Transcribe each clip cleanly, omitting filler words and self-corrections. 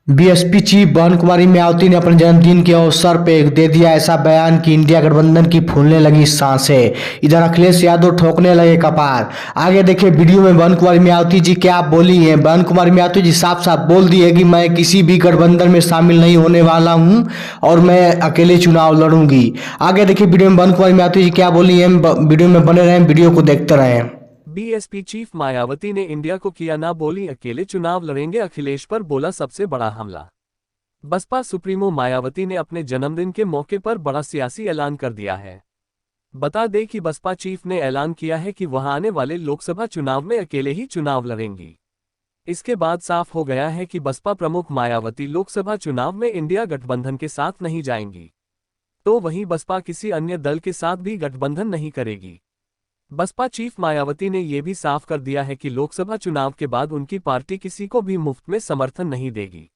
BSP chief बहन कुमारी मायावती ने अपने जन्मदिन के अवसर पे दे दिया ऐसा बयान कि इंडिया गठबंधन की फूलने लगी सांसें। इधर अखिलेश यादव ठोकने लगे कपार। आगे देखिए वीडियो में बहन कुमारी मायावती जी क्या बोली हैं। बहन कुमारी मायावती जी साफ साफ बोल दी है कि मैं किसी भी गठबंधन में शामिल नहीं होने वाला हूं और मैं अकेले चुनाव लड़ूंगी। आगे देखिए वीडियो में बहन कुमारी मायावती जी क्या बोली है। वीडियो में बने रहें, वीडियो को देखते रहें। बीएसपी चीफ मायावती ने इंडिया को किया ना बोली अकेले चुनाव लड़ेंगे, अखिलेश पर बोला सबसे बड़ा हमला। बसपा सुप्रीमो मायावती ने अपने जन्मदिन के मौके पर बड़ा सियासी ऐलान कर दिया है। बता दें कि बसपा चीफ ने ऐलान किया है कि वह आने वाले लोकसभा चुनाव में अकेले ही चुनाव लड़ेंगी। इसके बाद साफ हो गया है कि बसपा प्रमुख मायावती लोकसभा चुनाव में इंडिया गठबंधन के साथ नहीं जाएंगी। तो वहीं बसपा किसी अन्य दल के साथ भी गठबंधन नहीं करेगी। बसपा चीफ मायावती ने यह भी साफ कर दिया है कि लोकसभा चुनाव के बाद उनकी पार्टी किसी को भी मुफ्त में समर्थन नहीं देगी।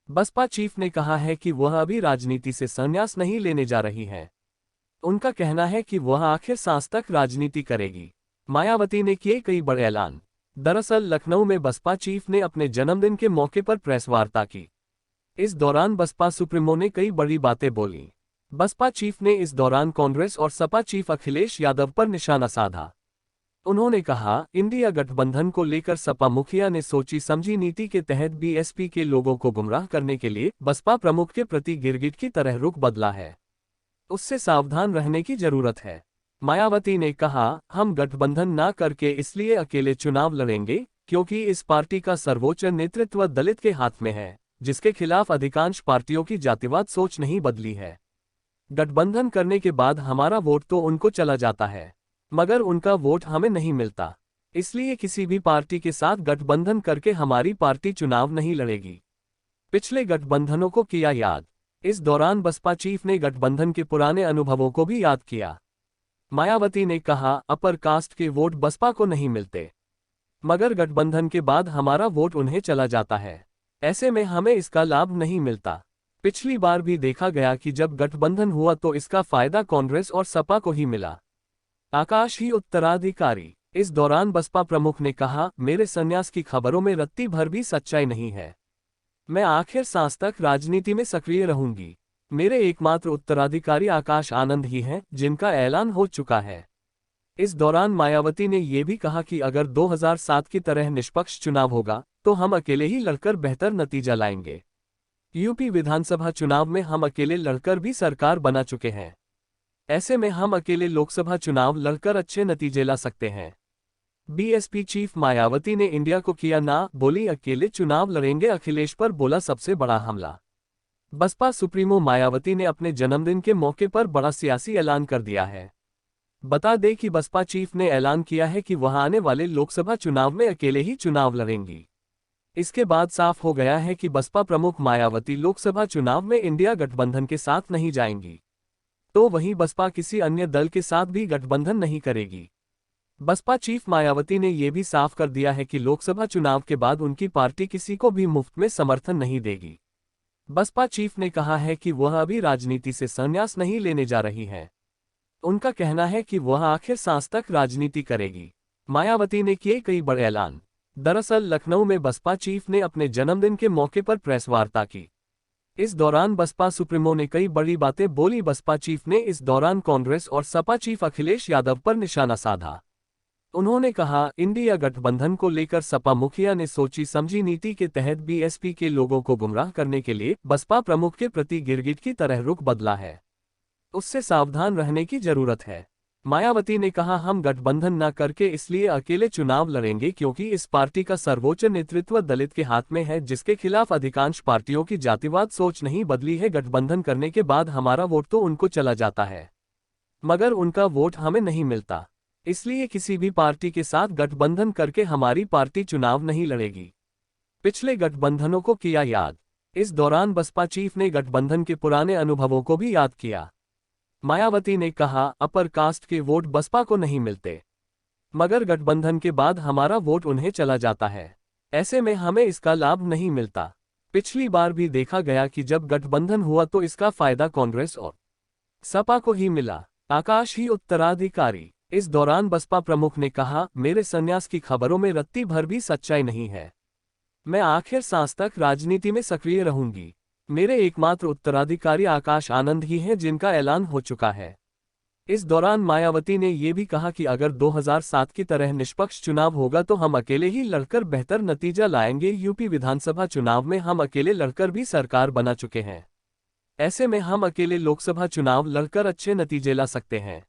बसपा चीफ ने कहा है कि वह अभी राजनीति से संन्यास नहीं लेने जा रही है। उनका कहना है कि वह आखिर सांस तक राजनीति करेगी। मायावती ने किए कई बड़े ऐलान। दरअसल लखनऊ में बसपा चीफ ने अपने जन्मदिन के मौके पर प्रेस वार्ता की। इस दौरान बसपा सुप्रीमो ने कई बड़ी बातें बोली। बसपा चीफ ने इस दौरान कांग्रेस और सपा चीफ अखिलेश यादव पर निशाना साधा। उन्होंने कहा, इंडिया गठबंधन को लेकर सपा मुखिया ने सोची समझी नीति के तहत बीएसपी के लोगों को गुमराह करने के लिए बसपा प्रमुख के प्रति गिरगिट की तरह रुख बदला है। उससे सावधान रहने की जरूरत है। मायावती ने कहा, हम गठबंधन ना करके इसलिए अकेले चुनाव लड़ेंगे क्योंकि इस पार्टी का सर्वोच्च नेतृत्व दलित के हाथ में है, जिसके खिलाफ अधिकांश पार्टियों की जातिवाद सोच नहीं बदली है। गठबंधन करने के बाद हमारा वोट तो उनको चला जाता है, मगर उनका वोट हमें नहीं मिलता। इसलिए किसी भी पार्टी के साथ गठबंधन करके हमारी पार्टी चुनाव नहीं लड़ेगी। पिछले गठबंधनों को किया याद। इस दौरान बसपा चीफ ने गठबंधन के पुराने अनुभवों को भी याद किया। मायावती ने कहा, अपर कास्ट के वोट बसपा को नहीं मिलते, मगर गठबंधन के बाद हमारा वोट उन्हें चला जाता है। ऐसे में हमें इसका लाभ नहीं मिलता। पिछली बार भी देखा गया कि जब गठबंधन हुआ तो इसका फायदा कांग्रेस और सपा को ही मिला। आकाश ही उत्तराधिकारी। इस दौरान बसपा प्रमुख ने कहा, मेरे संन्यास की खबरों में रत्ती भर भी सच्चाई नहीं है। मैं आखिर सांस तक राजनीति में सक्रिय रहूंगी। मेरे एकमात्र उत्तराधिकारी आकाश आनंद ही हैं, जिनका ऐलान हो चुका है। इस दौरान मायावती ने यह भी कहा कि अगर 2007 की तरह निष्पक्ष चुनाव होगा तो हम अकेले ही लड़कर बेहतर नतीजा लाएंगे। यूपी विधानसभा चुनाव में हम अकेले लड़कर भी सरकार बना चुके हैं। ऐसे में हम अकेले लोकसभा चुनाव लड़कर अच्छे नतीजे ला सकते हैं। बीएसपी चीफ मायावती ने इंडिया को किया ना बोली अकेले चुनाव लड़ेंगे, अखिलेश पर बोला सबसे बड़ा हमला। बसपा सुप्रीमो मायावती ने अपने जन्मदिन के मौके पर बड़ा सियासी ऐलान कर दिया है। बता दें कि बसपा चीफ ने ऐलान किया है कि वह आने वाले लोकसभा चुनाव में अकेले ही चुनाव लड़ेंगी। इसके बाद साफ हो गया है कि बसपा प्रमुख मायावती लोकसभा चुनाव में इंडिया गठबंधन के साथ नहीं जाएंगी। तो वहीं बसपा किसी अन्य दल के साथ भी गठबंधन नहीं करेगी। बसपा चीफ मायावती ने यह भी साफ कर दिया है कि लोकसभा चुनाव के बाद उनकी पार्टी किसी को भी मुफ्त में समर्थन नहीं देगी। बसपा चीफ ने कहा है कि वह अभी राजनीति से संन्यास नहीं लेने जा रही है। उनका कहना है कि वह आखिर सांस तक राजनीति करेगी। मायावती ने किए कई बड़े ऐलान। दरअसल लखनऊ में बसपा चीफ ने अपने जन्मदिन के मौके पर प्रेस वार्ता की। इस दौरान बसपा सुप्रीमो ने कई बड़ी बातें बोली। बसपा चीफ ने इस दौरान कांग्रेस और सपा चीफ अखिलेश यादव पर निशाना साधा। उन्होंने कहा, इंडिया गठबंधन को लेकर सपा मुखिया ने सोची समझी नीति के तहत बीएसपी के लोगों को गुमराह करने के लिए बसपा प्रमुख के प्रति गिरगिट की तरह रुख बदला है। उससे सावधान रहने की जरूरत है। मायावती ने कहा, हम गठबंधन न करके इसलिए अकेले चुनाव लड़ेंगे क्योंकि इस पार्टी का सर्वोच्च नेतृत्व दलित के हाथ में है, जिसके खिलाफ अधिकांश पार्टियों की जातिवाद सोच नहीं बदली है। गठबंधन करने के बाद हमारा वोट तो उनको चला जाता है, मगर उनका वोट हमें नहीं मिलता। इसलिए किसी भी पार्टी के साथ गठबंधन करके हमारी पार्टी चुनाव नहीं लड़ेगी। पिछले गठबंधनों को किया याद। इस दौरान बसपा चीफ ने गठबंधन के पुराने अनुभवों को भी याद किया। मायावती ने कहा, अपर कास्ट के वोट बसपा को नहीं मिलते, मगर गठबंधन के बाद हमारा वोट उन्हें चला जाता है। ऐसे में हमें इसका लाभ नहीं मिलता। पिछली बार भी देखा गया कि जब गठबंधन हुआ तो इसका फायदा कांग्रेस और सपा को ही मिला। आकाश ही उत्तराधिकारी। इस दौरान बसपा प्रमुख ने कहा, मेरे संन्यास की खबरों में रत्ती भर भी सच्चाई नहीं है। मैं आखिर सांस तक राजनीति में सक्रिय रहूंगी। मेरे एकमात्र उत्तराधिकारी आकाश आनंद ही हैं जिनका ऐलान हो चुका है। इस दौरान मायावती ने ये भी कहा कि अगर 2007 की तरह निष्पक्ष चुनाव होगा तो हम अकेले ही लड़कर बेहतर नतीजा लाएंगे। यूपी विधानसभा चुनाव में हम अकेले लड़कर भी सरकार बना चुके हैं। ऐसे में हम अकेले लोकसभा चुनाव लड़कर अच्छे नतीजे ला सकते हैं।